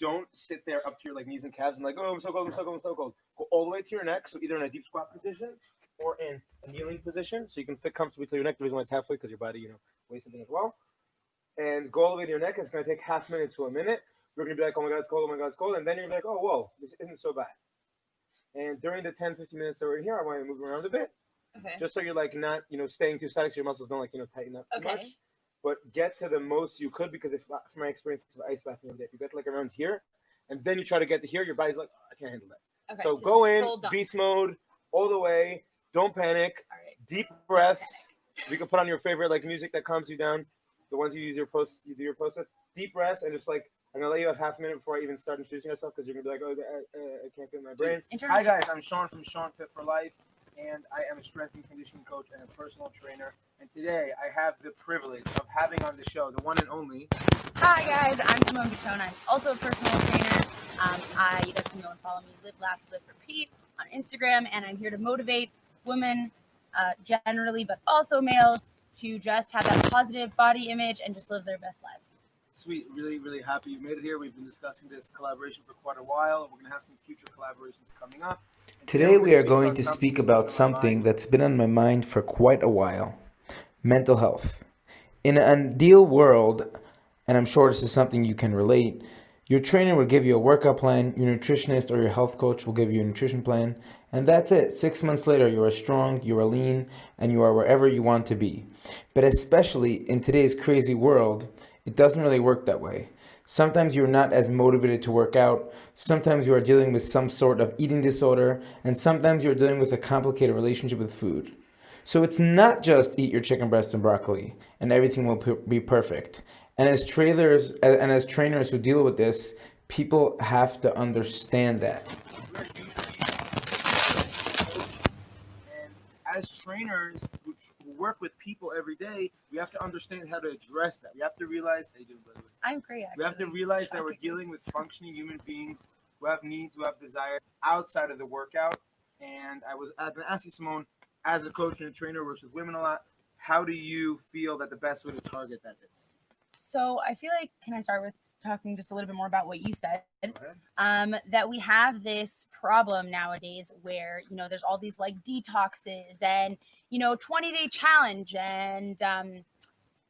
don't sit there up to your like knees and calves and like, oh, I'm so cold, I'm so cold, I'm so cold. Go all the way to your neck, so either in a deep squat position or in a kneeling position, so you can fit comfortably to your neck. The reason why it's halfway because your body, weighs something as well. And go all the way to your neck. It's going to take half a minute to a minute. You're going to be like, oh my god, it's cold, oh my god, it's cold, and then you're going to be like, oh whoa, this isn't so bad. And during the 10, 15 minutes that we're here, I want you to move around a bit. Okay. Just so you're like not, staying too static so your muscles don't like, tighten up too much. But get to the most you could because from my experience of ice bathing, if you get like around here and then you try to get to here, your body's like, oh, I can't handle that. Okay, so go in, full dunk. beast mode, all the way. Don't panic. All right. Deep breaths. Okay. You can put on your favorite like music that calms you down. The ones you do your post with. Deep breaths and just like I'm gonna let you have half a minute before I even start introducing myself because you're gonna be like, oh, I can't feel my brain. Hi guys, I'm Sean from Sean Fit for Life, and I am a strength and conditioning coach and a personal trainer. And today I have the privilege of having on the show the one and only. Hi guys, I'm Simone Gatone. I'm also a personal trainer. You guys can go and follow me, Live, Laugh, Live, Repeat on Instagram, and I'm here to motivate women generally, but also males, to just have that positive body image and just live their best lives. Sweet, really, really happy you made it here. We've been discussing this collaboration for quite a while. We're going to have some future collaborations coming up. Today we are going to speak about something that's been on my mind for quite a while: mental health. In an ideal world, and I'm sure this is something you can relate, your trainer will give you a workout plan, your nutritionist or your health coach will give you a nutrition plan, and that's it. 6 months later, you are strong, you are lean, and you are wherever you want to be. But especially in today's crazy world, it doesn't really work that way. Sometimes you're not as motivated to work out, sometimes you are dealing with some sort of eating disorder, and sometimes you're dealing with a complicated relationship with food. So it's not just eat your chicken breast and broccoli, and everything will be perfect. And as trainers who deal with this, people have to understand that. And as trainers who work with people every day, we have to understand how to address that. We have to realize, how you doing, brother? I'm great, actually. We have to realize that we're dealing with functioning human beings who have needs, who have desires outside of the workout. And I was going to ask you, Simone, as a coach and a trainer who works with women a lot, how do you feel that the best way to target that is? So I feel like, can I start with talking just a little bit more about what you said? That we have this problem nowadays where, there's all these like detoxes and, 20-day challenge and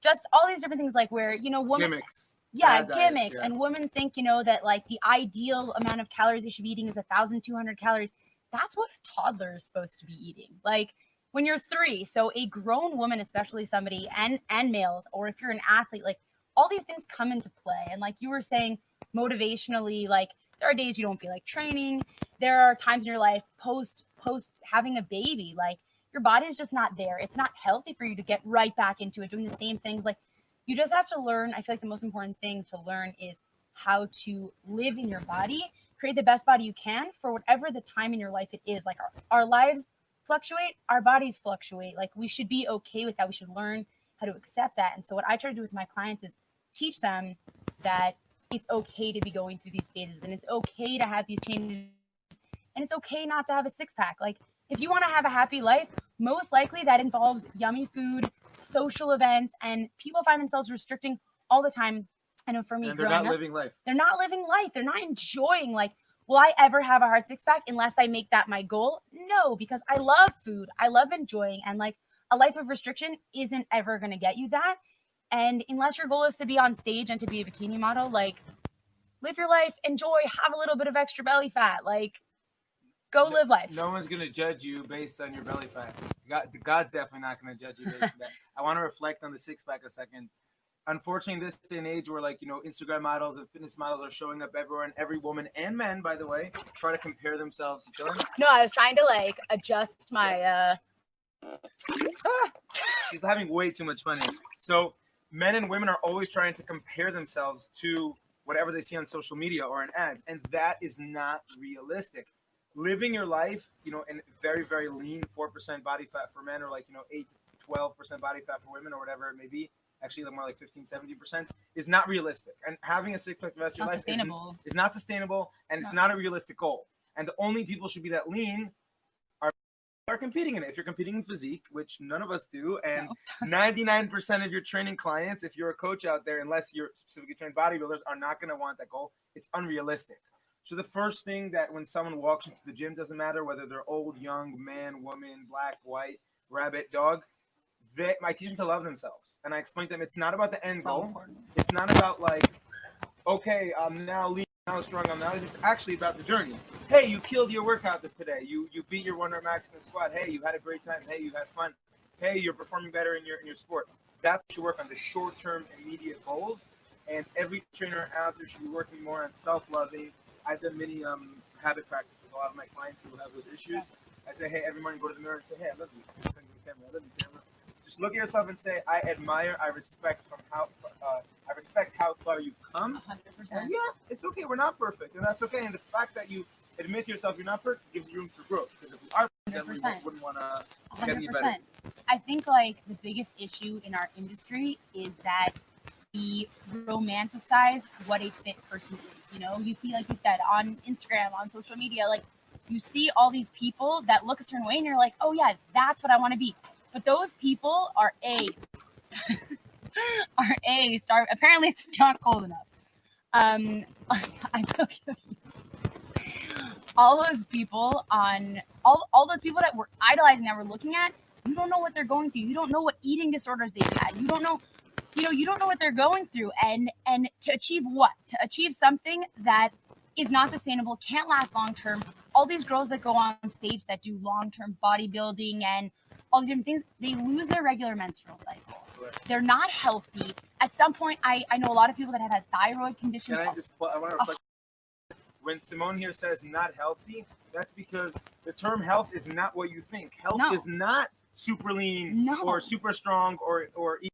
just all these different things like where, women. Gimmicks. Gimmicks. Yeah. And women think, that like the ideal amount of calories they should be eating is 1,200 calories. That's what a toddler is supposed to be eating. Like when you're 3. So a grown woman, especially somebody and males, or if you're an athlete, like all these things come into play. And like you were saying, motivationally, like there are days you don't feel like training. There are times in your life post having a baby, like your body's just not there. It's not healthy for you to get right back into it, doing the same things. Like you just have to learn. I feel like the most important thing to learn is how to live in your body, create the best body you can for whatever the time in your life it is. Like our lives fluctuate, our bodies fluctuate. Like we should be okay with that. We should learn how to accept that. And so what I try to do with my clients is teach them that it's okay to be going through these phases and it's okay to have these changes and it's okay not to have a six-pack. Like if you want to have a happy life, most likely that involves yummy food, social events, and people find themselves restricting all the time. I know for me, and they're not living life. They're not living life. They're not enjoying. Like, will I ever have a hard six-pack unless I make that my goal? No, because I love food. I love enjoying. And like a life of restriction isn't ever going to get you that. And unless your goal is to be on stage and to be a bikini model, like live your life, enjoy, have a little bit of extra belly fat, like go live life. No one's going to judge you based on your belly fat. God's definitely not going to judge you based on that. I want to reflect on the six-pack a second. Unfortunately, this day and age where like, Instagram models and fitness models are showing up everywhere, and every woman and man, by the way, try to compare themselves to each other. No, I was trying to like adjust my, She's having way too much fun here. So men and women are always trying to compare themselves to whatever they see on social media or in ads, and that is not realistic. Living your life, in very, very lean 4% body fat for men, or like, 8-12% body fat for women, or whatever it may be, actually more like 15-70%, is not realistic. And having a six-pack the rest of your life is not sustainable, and it's not a realistic goal. And the only people should be that lean are competing in it. If you're competing in physique, which none of us do, and 99% of your training clients, if you're a coach out there, unless you're specifically trained bodybuilders, are not going to want that goal. it's unrealistic. So the first thing that when someone walks into the gym, doesn't matter whether they're old, young, man, woman, black, white, rabbit, dog, I teach them to love themselves. And I explain to them it's not about the end So goal. important. It's not about like, okay, I'm now lean, now strong, I'm now. It's actually about the journey. Hey, you killed your workout today. You beat your 1 rep max in the squat. Hey, you had a great time. Hey, you had fun. Hey, you're performing better in your sport. That's what you work on, the short-term, immediate goals. And every trainer out there should be working more on self-loving. I've done many habit practice with a lot of my clients who have those issues. I say, hey, every morning go to the mirror and say, hey, I love you. I love you, camera. Just look at yourself and say, I admire, I respect how far you've come. 100%. And yeah, it's okay. We're not perfect, and that's okay. And the fact that you admit to yourself you're not perfect gives you room for growth. Because if we are, then we 100%. wouldn't want to get any 100%. better. I think like the biggest issue in our industry is that we romanticize what a fit person is. You know, you see, like you said, on Instagram, on social media, like you see all these people that look a certain way and you're like, oh yeah, that's what I want to be. But those people are star. Apparently it's not cold enough. I feel all those people on all those people that we're idolizing, that we're looking at, you don't know what they're going through. You don't know what eating disorders they've had. You don't know what they're going through. And to achieve what? To achieve something that is not sustainable, can't last long term. All these girls that go on stage that do long term bodybuilding and all these different things, they lose their regular menstrual cycle. Right. They're not healthy. At some point, I know a lot of people that have had thyroid conditions. I want to reflect. When Simone here says not healthy, that's because the term health is not what you think. Health is not super lean or super strong or eat.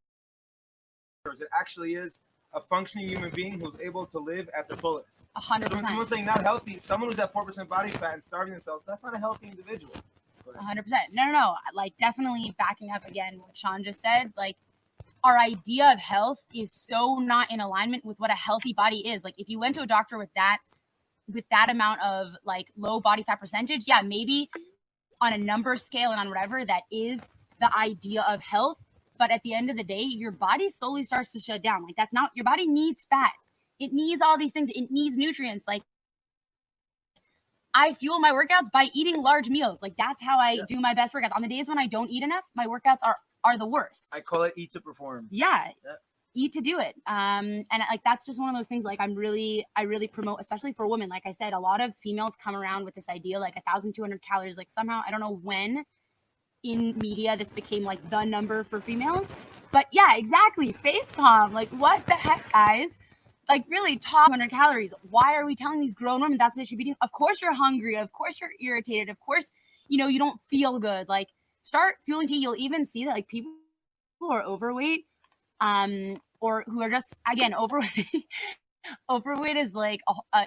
It actually is a functioning human being who's able to live at their fullest. 100%. So when someone's saying not healthy, someone who's at 4% body fat and starving themselves, that's not a healthy individual. 100%. No. Like, definitely backing up again what Sean just said. Like, our idea of health is so not in alignment with what a healthy body is. Like, if you went to a doctor with that amount of like low body fat percentage, yeah, maybe on a number scale and on whatever, that is the idea of health. But at the end of the day, your body slowly starts to shut down. Like, that's not, your body needs fat. It needs all these things. It needs nutrients. Like, I fuel my workouts by eating large meals. Like, that's how I do my best workouts. On the days when I don't eat enough, my workouts are the worst. I call it eat to perform. Yeah. Eat to do it. And like, that's just one of those things. Like, I really promote, especially for women. Like I said, a lot of females come around with this idea, like 1,200 calories. Like, somehow, I don't know when in media this became like the number for females, but yeah, exactly. Face palm. Like, what the heck, guys? Like, really, top 100 calories. Why are we telling these grown women that's what they should be doing? Of course you're hungry. Of course you're irritated. Of course, you don't feel good. Like, start fueling tea. You'll even see that like people who are overweight, or who are just, again, overweight. Overweight is like a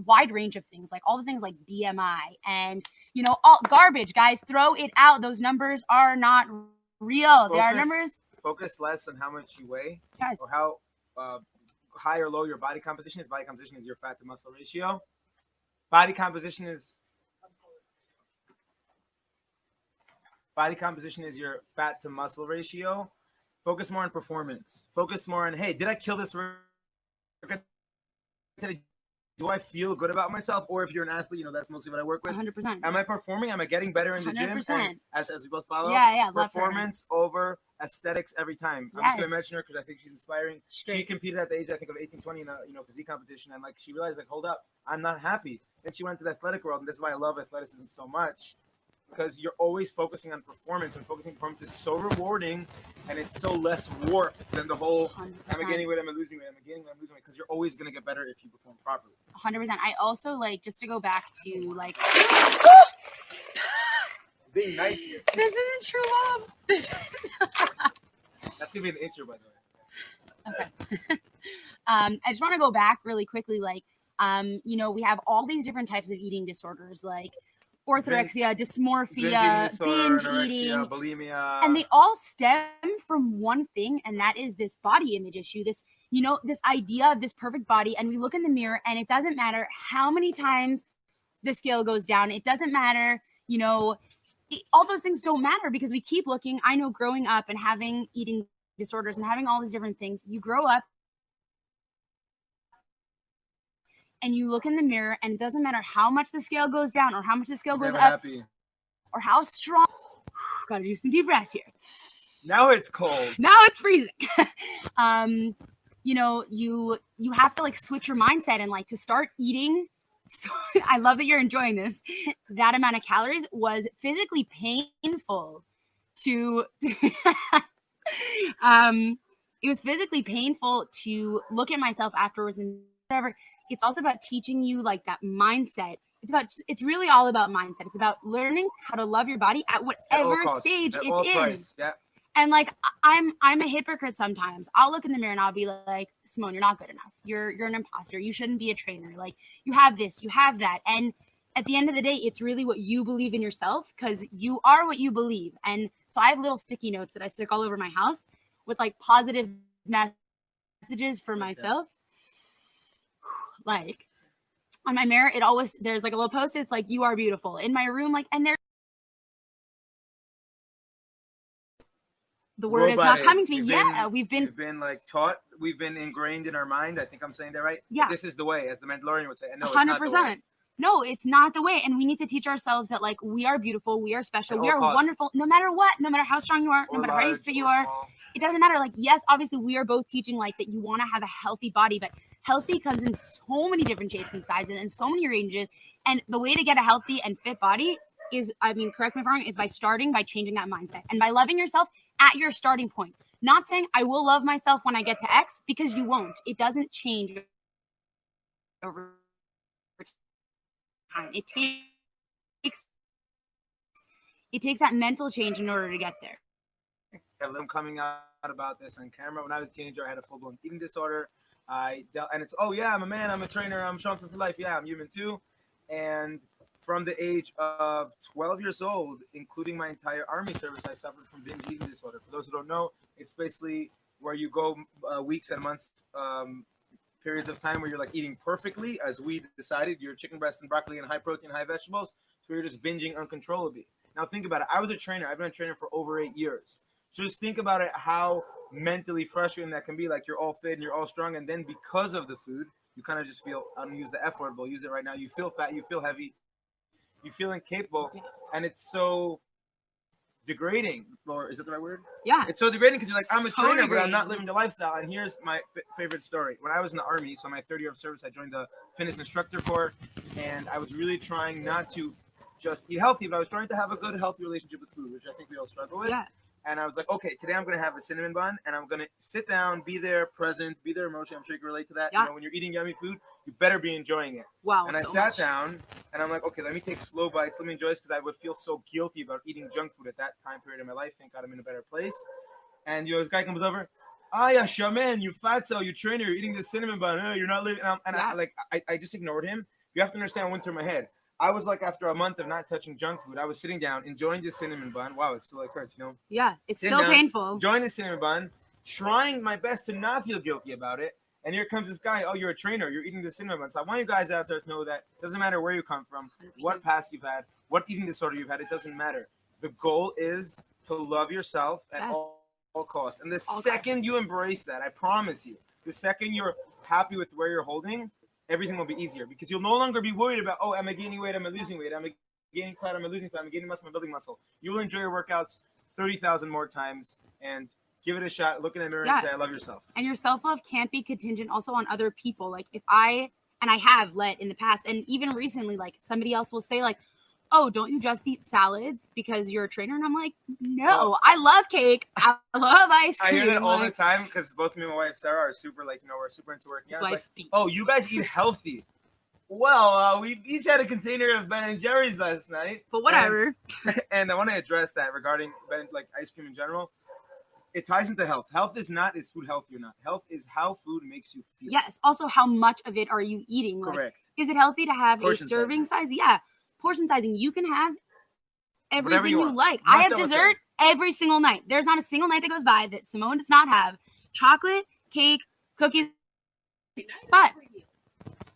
wide range of things, like all the things like BMI and all garbage. Guys, throw it out. Those numbers are not real. They are numbers. Focus less on how much you weigh, Yes. or how high or low your body composition is. Body composition is your fat to muscle ratio. Body composition is your fat to muscle ratio. Focus more on performance. Focus more on, hey, did I kill this workout? Do I feel good about myself? Or if you're an athlete, that's mostly what I work with. 100%. Am I performing? Am I getting better in the gym? 100%. And as we both follow, Yeah, performance over aesthetics every time. I'm just gonna mention her because I think she's inspiring. Straight. She competed at the age, I think, of 18, 20 in a physique competition, and like she realized, like, hold up, I'm not happy. Then she went to the athletic world, and this is why I love athleticism so much, because you're always focusing on performance, and focusing on performance is so rewarding, and it's so less warped than the whole 100%. I'm gaining weight, I'm losing weight, I'm gaining weight, I'm losing weight, because you're always gonna get better if you perform properly. 100%. I also, like, just to go back to like Being nice here. this isn't true love. That's gonna be the intro, by the way. Okay. I just want to go back really quickly. Like, we have all these different types of eating disorders, like orthorexia, dysmorphia, binge eating, bulimia, and they all stem from one thing, and that is this body image issue. This, this idea of this perfect body, and we look in the mirror, and it doesn't matter how many times the scale goes down. It doesn't matter, all those things don't matter because we keep looking. I know growing up and having eating disorders and having all these different things, you grow up and you look in the mirror, and it doesn't matter how much the scale goes down or how much the scale goes Never up happy. or how strong. Gotta do some deep breaths here. Now it's cold. Now it's freezing. You know, you have to like switch your mindset and like to start eating. So I love that you're enjoying this. That amount of calories was physically painful to it was physically painful to look at myself afterwards and whatever. It's also about teaching you like that mindset. It's really all about mindset. It's about learning how to love your body at whatever stage it's in. Price. Yeah. And like I'm a hypocrite sometimes. I'll look in the mirror and I'll be like, Simone, you're not good enough. You're an imposter. You shouldn't be a trainer. Like you have this, you have that. And at the end of the day, it's really what you believe in yourself, because you are what you believe. And so I have little sticky notes that I stick all over my house with like positive messages for myself. Like on my mirror, there's like a little post. It's like, you are beautiful. In my room, like, and the word is not coming to me. We've been like taught, we've been ingrained in our mind. I think I'm saying that right. Yeah. This is the way, as the Mandalorian would say. And no, 100%. It's not the way. No, it's not the way. And we need to teach ourselves that like we are beautiful, we are special, we are costs. Wonderful, no matter what, no matter how strong you are, no matter how fit you are. Small. It doesn't matter. Like, yes, obviously we are both teaching like that you want to have a healthy body, but healthy comes in so many different shapes and sizes and so many ranges. And the way to get a healthy and fit body is, I mean, correct me if I'm wrong, is by changing that mindset and by loving yourself at your starting point. Not saying I will love myself when I get to X, because you won't. It doesn't change over time. It takes that mental change in order to get there. I'm coming out about this on camera. When I was a teenager, I had a full-blown eating disorder. And it's, oh yeah, I'm a man, I'm a trainer, I'm Sean for life. Yeah, I'm human too. And from the age of 12 years old, including my entire army service, I suffered from binge eating disorder. For those who don't know, it's basically where you go weeks and months, periods of time where you're like eating perfectly, as we decided, your chicken breast and broccoli and high protein, high vegetables. So you're just binging uncontrollably. Now think about it. I was a trainer. I've been a trainer for over 8 years. So just think about it, how mentally frustrating that can be. Like you're all fit and you're all strong, and then because of the food, you kind of just feel, I'm gonna use the F word, but I'll use it right now. You feel fat, you feel heavy, you feel incapable, and it's so degrading. Or is that the right word? Yeah. It's so degrading because you're like, I'm a So trainer, degrading. but I'm not living the lifestyle. And here's my favorite story. When I was in the army, so my third year of service, I joined the fitness instructor corps, and I was really trying not to just eat healthy, but I was trying to have a good, healthy relationship with food, which I think we all struggle with. Yeah. And I was like, okay, today I'm going to have a cinnamon bun, and I'm going to sit down, be there, present, be there emotionally. I'm sure you can relate to that. Yeah. You know, when you're eating yummy food, you better be enjoying it. Wow. And I so sat much. down, and I'm like, okay, let me take slow bites. Let me enjoy this, because I would feel so guilty about eating junk food at that time period in my life. Thank God I'm in a better place. And, you know, this guy comes over. Ah, yeah, shaman, you fatso, you trainer, you're eating this cinnamon bun. You're not living. I just ignored him. You have to understand what went through my head. I was like, after a month of not touching junk food, I was sitting down, enjoying this cinnamon bun. Wow, it still like hurts, you know? Yeah, it's Sitting so down, painful. Enjoying the cinnamon bun, trying my best to not feel guilty about it. And here comes this guy, oh, you're a trainer, you're eating the cinnamon bun. So I want you guys out there to know that it doesn't matter where you come from, 100%. what past you've had, what eating disorder you've had, it doesn't matter. The goal is to love yourself at all costs. And the second you embrace that, I promise you, the second you're happy with where you're holding, everything will be easier, because you'll no longer be worried about, oh, am I gaining weight? Am I losing weight? Am I gaining fat? Am I losing fat? Am I gaining muscle? Am I building muscle? You'll enjoy your workouts 30,000 more times and give it a shot. Look in the mirror and say, I love yourself. And your self-love can't be contingent also on other people. Like if I have let in the past, and even recently, like somebody else will say like, oh, don't you just eat salads because you're a trainer? And I'm like, no, I love cake. I love ice cream. I hear that all like, the time, because both me and my wife Sarah are super, like, you know, we're super into working out. wife Like, speaks. oh, you guys eat healthy. Well, we each had a container of Ben & Jerry's last night. But whatever. And I want to address that regarding like ice cream in general. It ties into health. Health is not, is food healthy or not? Health is how food makes you feel. Yes. Also, how much of it are you eating? Like, Correct. is it healthy to have Portion a serving sizes. size? Yeah. Portion sizing. You can have everything you you want. like. Not I have that much dessert every single night. There's not a single night that goes by that Simone does not have chocolate, cake, cookies. But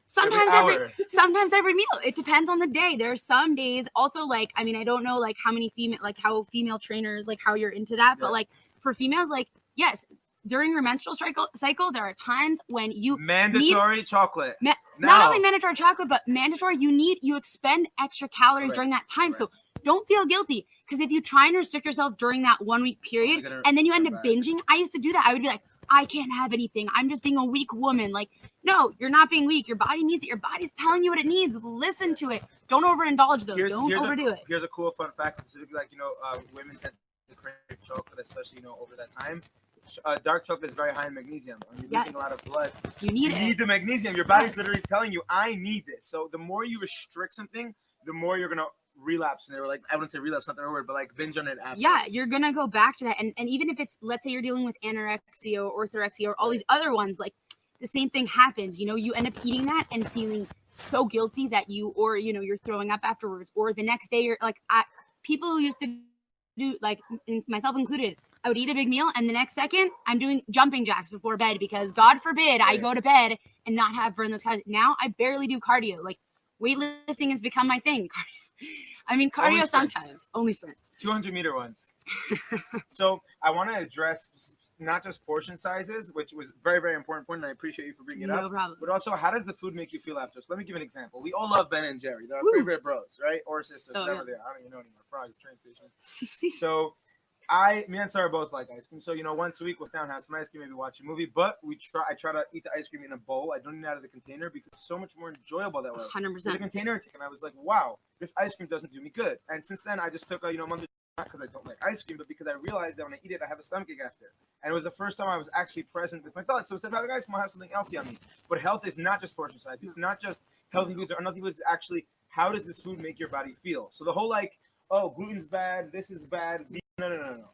sometimes every meal. It depends on the day. There are some days also, like, I mean, I don't know like how many female trainers, like how you're into that, but like for females, like, yes, during your menstrual cycle, there are times when you mandatory chocolate. Not only mandatory chocolate, but mandatory, you expend extra calories during that time. So don't feel guilty, because if you try and restrict yourself during that 1 week period and then you end up binging, I used to do that. I would be like, I can't have anything. I'm just being a weak woman. Like, no, you're not being weak. Your body needs it. Your body's telling you what it needs. Listen to it. Don't overindulge though. Don't overdo it. Here's a cool fun fact, specifically, like, women tend to crave chocolate, especially, over that time. Dark chocolate is very high in magnesium. When you're losing a lot of blood, you need the magnesium. Your body's literally telling you, I need this. So the more you restrict something, the more you're gonna relapse. And they were like, I wouldn't say relapse, not the right word, but like binge on it after. Yeah, you're gonna go back to that. And even if it's, let's say you're dealing with anorexia or orthorexia or all these other ones, like the same thing happens. You end up eating that and feeling so guilty that you're throwing up afterwards, or the next day you're like, people who used to do, like myself included, I would eat a big meal and the next second I'm doing jumping jacks before bed, because God forbid I go to bed and not have burned those calories. Now I barely do cardio. Like, weightlifting has become my thing. I mean, cardio sometimes, only sprints. 200-meter ones. So I want to address not just portion sizes, which was very, very important point, and I appreciate you for bringing it up. No problem. But also, how does the food make you feel after? So let me give an example. We all love Ben and Jerry. They're our favorite bros, right? Or sisters, whatever they are. I don't even know anymore. Frogs, train stations. So me and Sarah both like ice cream. So, once a week we'll down have some ice cream, maybe watch a movie. But I try to eat the ice cream in a bowl. I don't eat it out of the container because it's so much more enjoyable that way. 100%. The container I take, and I was like, wow, this ice cream doesn't do me good. And since then, I just took a month, not because I don't like ice cream, but because I realized that when I eat it, I have a stomachache after. And it was the first time I was actually present with my thoughts. So instead of having ice cream, I'll have something else yummy. But health is not just portion size. It's not just healthy foods or unhealthy foods. It's actually, how does this food make your body feel? So the whole gluten's bad, this is bad. No.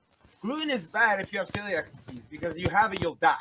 Gluten is bad if you have celiac disease, because you have it, you'll die.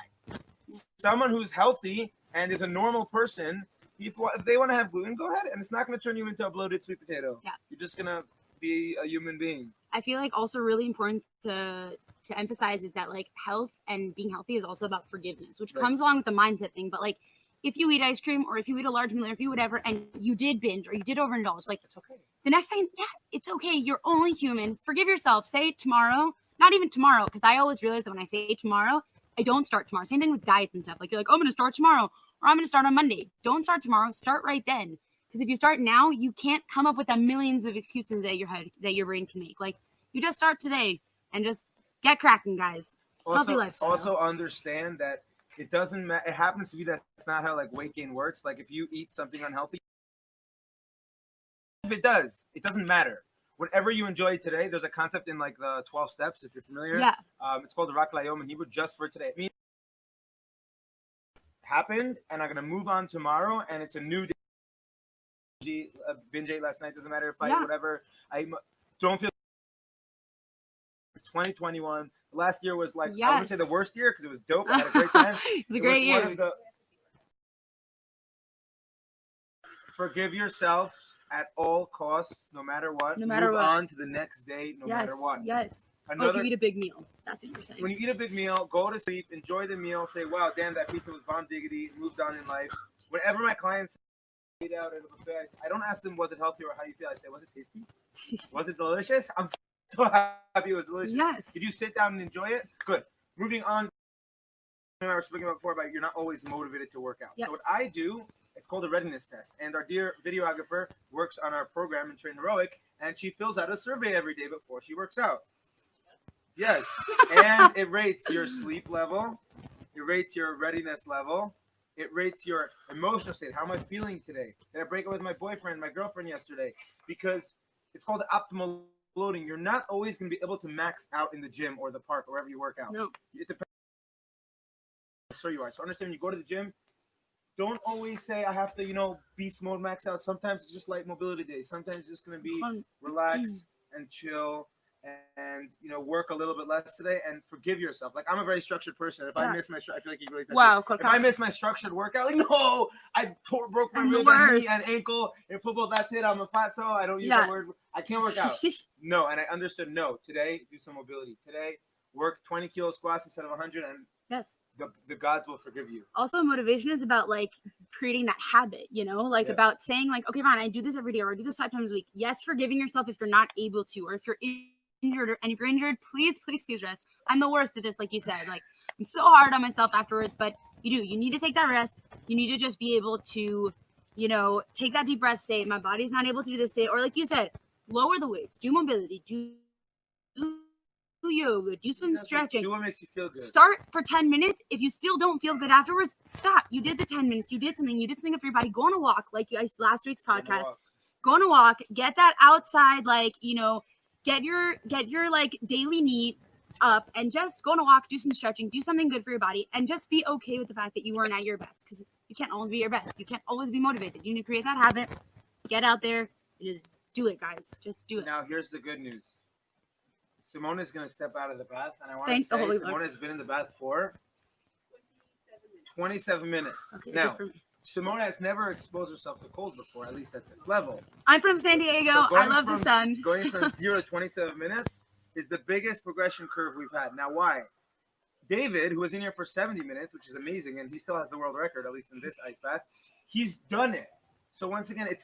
Someone who's healthy and is a normal person, if they want to have gluten, go ahead, and it's not going to turn you into a bloated sweet potato. Yeah. You're just going to be a human being. I feel like also really important to emphasize is that, like, health and being healthy is also about forgiveness, which comes along with the mindset thing. But like, if you eat ice cream or if you eat a large meal or if you whatever, and you did binge or you did overindulge, like, it's okay. The next time, it's okay. You're only human. Forgive yourself. Say tomorrow, not even tomorrow, because I always realize that when I say tomorrow, I don't start tomorrow. Same thing with diets and stuff. Like, you're like, oh, I'm going to start tomorrow, or I'm going to start on Monday. Don't start tomorrow. Start right then. Because if you start now, you can't come up with the millions of excuses that your brain can make. Like, you just start today and just get cracking, guys. Healthy lifestyle. Also understand that it doesn't matter. It happens to be that it's not how weight gain works. Like, if you eat something unhealthy, if it doesn't matter. Whatever you enjoy today, there's a concept in the 12 steps, if you're familiar. Yeah. It's called the Rak Layom in Hebrew, just for today. It means happened, and I'm gonna move on tomorrow, and it's a new day. Binge ate last night, doesn't matter if whatever. I don't feel. It's 2021. The last year was I wouldn't say the worst year because it was dope. I had a great time. It's a great year. Forgive yourself at all costs, no matter what. No matter Move what. on to the next day, no matter what. Yes. If you eat a big meal. That's what you're saying. When you eat a big meal, go to sleep, enjoy the meal, say, wow, damn, that pizza was bomb diggity, moved on in life. Whenever my clients eat out at a buffet, I don't ask them, was it healthy or how you feel? I say, was it tasty? Was it delicious? I'm so happy it was delicious. Yes. Did you sit down and enjoy it? Good. Moving on. I was speaking about before about you're not always motivated to work out. Yes. So what I do, it's called a readiness test. And our dear videographer works on our program in Train Heroic, and she fills out a survey every day before she works out. Yes. And it rates your sleep level. It rates your readiness level. It rates your emotional state. How am I feeling today? Did I break up with my boyfriend, my girlfriend yesterday? Because it's called optimal loading. You're not always going to be able to max out in the gym or the park or wherever you work out. No. It depends. So you are. So understand when you go to the gym, don't always say I have to, beast mode max out. Sometimes it's just light mobility days. Sometimes it's just going to be relax and chill and, work a little bit less today and forgive yourself. Like, I'm a very structured person. If I miss my I feel like you really if I miss my structured workout, no, I broke my rib and knee and ankle in football. That's it. I'm a fatso. I don't use the word. I can't work out. No, and I understood. No, today do some mobility. Today work 20 kilo squats instead of 100, and yes, the gods will forgive you. Also, motivation is about creating that habit, about saying okay, fine, I do this every day or I do this 5 times a week. Yes, forgiving yourself if you're not able to, or if you're injured, and if you're injured, please rest. I'm the worst at this, like you said. I'm so hard on myself afterwards, but you need to take that rest. You need to just be able to, take that deep breath, say, my body's not able to do this today. Or like you said, lower the weights, do mobility, do yoga, do some stretching. Do what makes you feel good. Start for 10 minutes. If you still don't feel good afterwards, stop. You did the 10 minutes. You did something for your body. Go on a walk, like you guys last week's podcast. Go on a walk. Get that outside, get your like daily need up, and just go on a walk, do some stretching, do something good for your body, and just be okay with the fact that you weren't at your best, because you can't always be your best. You can't always be motivated. You need to create that habit. Get out there and just do it, guys. Just do it. Now, here's the good news. Simone is going to step out of the bath, and I want Thank to the Holy say Simone Lord. has been in the bath for 27 minutes. Okay, Now, good for me. Simone has never exposed herself to cold before, at least at this level. I'm from San Diego. So I love the sun. Going from 0 to 27 minutes is the biggest progression curve we've had. Now, why? David, who was in here for 70 minutes, which is amazing, and he still has the world record, at least in this ice bath, he's done it. So once again, it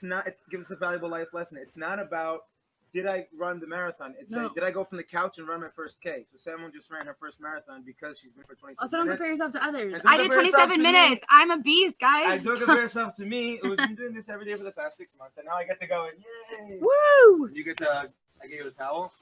gives us a valuable life lesson. It's not about, did I run the marathon? It's No. did I go from the couch and run my first K? So Simone just ran her first marathon because she's been for 27 Also, don't minutes. compare yourself to others. And don't I did compare yourself 27 to me. minutes. I'm a beast, I guys. don't compare yourself to me, who's been doing this every day for the past 6 months, and now I get to go and yay! Woo! You get to, I gave you a towel.